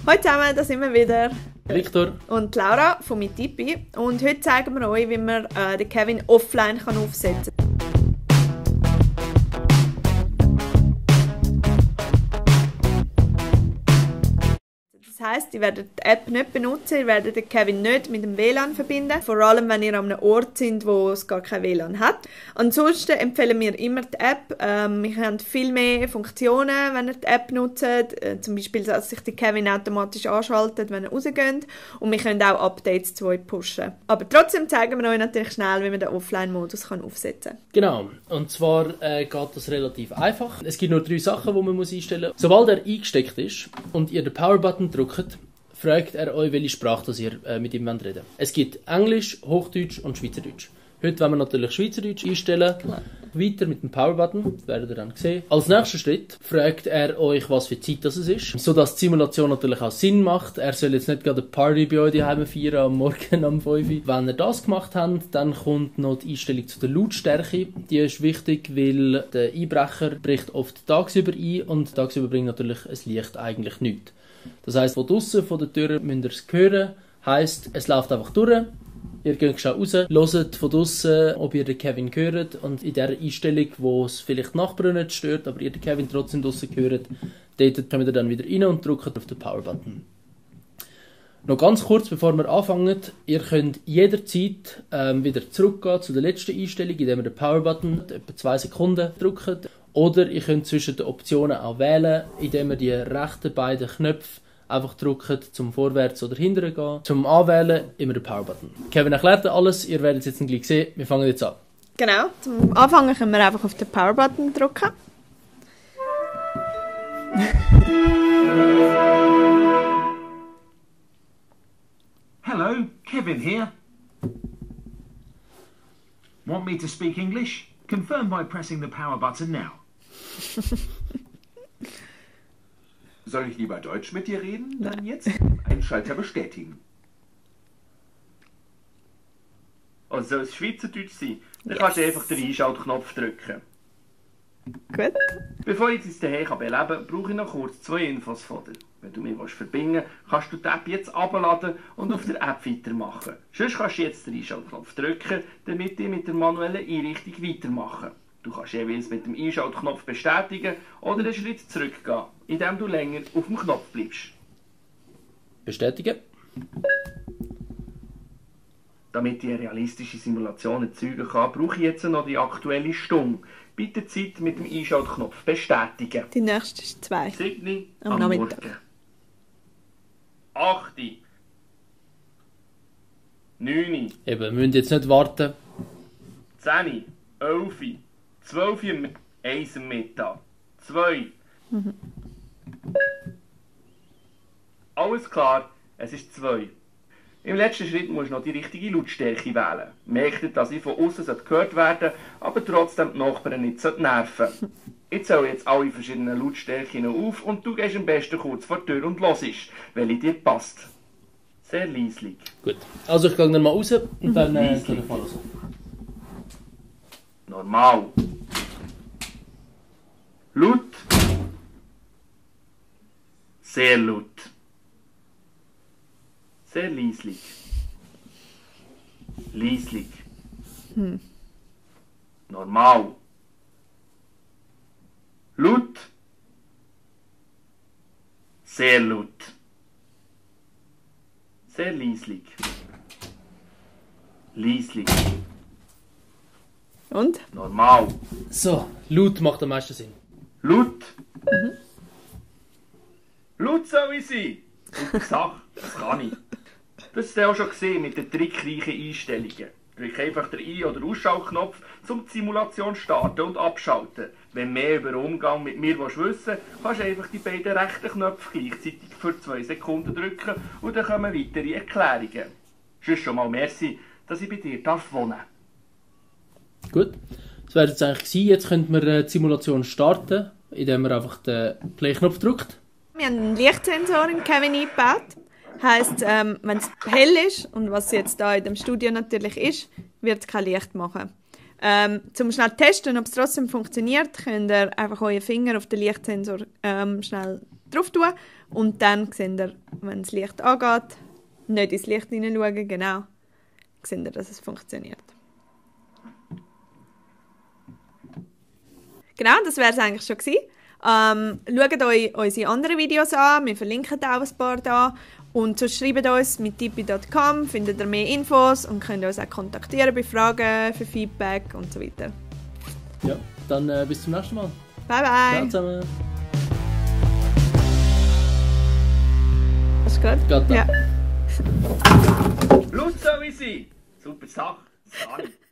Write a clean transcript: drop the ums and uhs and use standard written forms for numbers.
Hallo zusammen, da sind wir wieder. Victor Und Laura von Mitipi. Und heute zeigen wir euch, wie man den Kevin offline aufsetzen kann. Das heisst, ihr werdet die App nicht benutzen, ihr werdet den Kevin nicht mit dem WLAN verbinden. Vor allem, wenn ihr an einem Ort sind, wo es gar kein WLAN hat. Ansonsten empfehlen wir immer die App. Wir haben viel mehr Funktionen, wenn ihr die App nutzt. Zum Beispiel, dass sich der Kevin automatisch anschaltet, wenn ihr rausgeht. Und wir können auch Updates zu euch pushen. Aber trotzdem zeigen wir euch natürlich schnell, wie man den Offline-Modus aufsetzen kann. Genau, und zwar geht das relativ einfach. Es gibt nur 3 Sachen, die man einstellen muss. Sobald er eingesteckt ist und ihr den Power-Button drückt, fragt er euch, welche Sprache das ihr mit ihm reden wollt. Es gibt Englisch, Hochdeutsch und Schweizerdeutsch. Heute wollen wir natürlich Schweizerdeutsch einstellen. Klar. Weiter mit dem Power-Button, das werdet ihr dann sehen. Als nächster Schritt fragt er euch, was für Zeit das ist, sodass die Simulation natürlich auch Sinn macht. Er soll jetzt nicht gerade eine Party bei euch daheim feiern am Morgen um 5 Uhr. Wenn ihr das gemacht habt, dann kommt noch die Einstellung zu der Lautstärke. Die ist wichtig, weil der Einbrecher bricht oft tagsüber ein und tagsüber bringt natürlich ein Licht eigentlich nichts. Das heisst, von draussen von der Tür müsst ihr es hören. Heisst, es läuft einfach durch. Ihr geht schon raus, hört von draussen, ob ihr den Kevin hört. Und in der Einstellung, wo es vielleicht die Nachbarn nicht stört, aber ihr den Kevin trotzdem draussen hört, dort kommt ihr dann wieder rein und drückt auf den Power-Button. Noch ganz kurz, bevor wir anfangen, ihr könnt jederzeit wieder zurückgehen zu der letzten Einstellung, indem ihr den Power-Button etwa 2 Sekunden drückt. Oder ihr könnt zwischen den Optionen auch wählen, indem ihr die rechten beiden Knöpfe einfach drückt, zum Vorwärts oder Hintern gehen. Zum Anwählen immer den Power-Button. Kevin erklärt alles, ihr werdet es jetzt gleich sehen. Wir fangen jetzt an. Genau, zum Anfangen können wir einfach auf den Power-Button drücken. Hello, Kevin here. Want me to speak English? Confirm by pressing the power button now. Soll ich lieber Deutsch mit dir reden? Dann jetzt Einschalter bestätigen. Also soll es Schweizerdeutsch sein? Dann kannst du einfach den Einschaltknopf drücken. Gut. Bevor ich jetzt daheim beleben kann, brauche ich noch kurz 2 Infos von dir. Wenn du mich verbinden willst, kannst du die App jetzt abladen und auf der App weitermachen. Sonst kannst du jetzt den Einschaltknopf drücken, damit ich mit der manuellen Einrichtung weitermache. Du kannst jeweils mit dem Einschaltknopf bestätigen oder einen Schritt zurückgehen, indem du länger auf dem Knopf bleibst. Bestätigen. Damit ich eine realistische Simulation erzeugen kann, brauche ich jetzt noch die aktuelle Stunde. Bitte Zeit mit dem Einschaltknopf bestätigen. Die nächste ist 2. 7 am Nachmittag. Morgen. 8. 9. Eben, wir müssen jetzt nicht warten. 10. 11. 12. 1 am Mittag. 2. Alles klar, es ist 2. Im letzten Schritt musst du noch die richtige Lautstärke wählen. Merkt, dass ich von außen gehört werden sollte, aber trotzdem die Nachbarn nicht nerven. Ich zähle jetzt alle verschiedenen Lautstärken auf und du gehst am besten kurz vor die Tür und hörst, welche dir passt. Sehr leislich. Gut, also ich gehe dann mal raus und dann kann ich mal los. Normal. Laut. Sehr laut. Sehr leislich. Leislich. Normal. Laut. Sehr laut. Sehr leislich. Leislich. Und? Normal. So, laut macht am meisten Sinn. Laut. Laut soll ich sein. Gute Sache, das kann ich. Das hast du auch schon gesehen mit den trickreichen Einstellungen. Drück einfach den Ein- oder Ausschaltknopf, um die Simulation starten und abschalten. Wenn du mehr über den Umgang mit mir wissen willst, kannst du einfach die beiden rechten Knöpfe gleichzeitig für 2 Sekunden drücken und dann kommen weitere Erklärungen. Sonst schon mal merci, dass ich bei dir wohnen darf. Gut, das wäre jetzt eigentlich gewesen. Jetzt könnten wir die Simulation starten, indem man einfach den Play-Knopf drückt. Wir haben einen Lichtsensor in Kevin eingebaut. Heisst, wenn es hell ist, und was jetzt hier in dem Studio natürlich ist, wird es kein Licht machen. Zum schnell testen, ob es trotzdem funktioniert, könnt ihr einfach euren Finger auf den Lichtsensor schnell drauf tun und dann seht ihr wenn das Licht angeht, nicht ins Licht hineinschauen, genau. Seht ihr, dass es funktioniert. Genau, das wäre es eigentlich schon gewesen. Schaut euch unsere anderen Videos an, wir verlinken auch ein paar da. Und sonst schreibt uns mit tipi.com, findet ihr mehr Infos und könnt uns auch kontaktieren bei Fragen, für Feedback und so weiter. Ja, dann bis zum nächsten Mal. Bye bye! Ciao zusammen! Hast du gehört? Geht da. Ja. Blut soll ich sein. Super Sache. Das kann ich.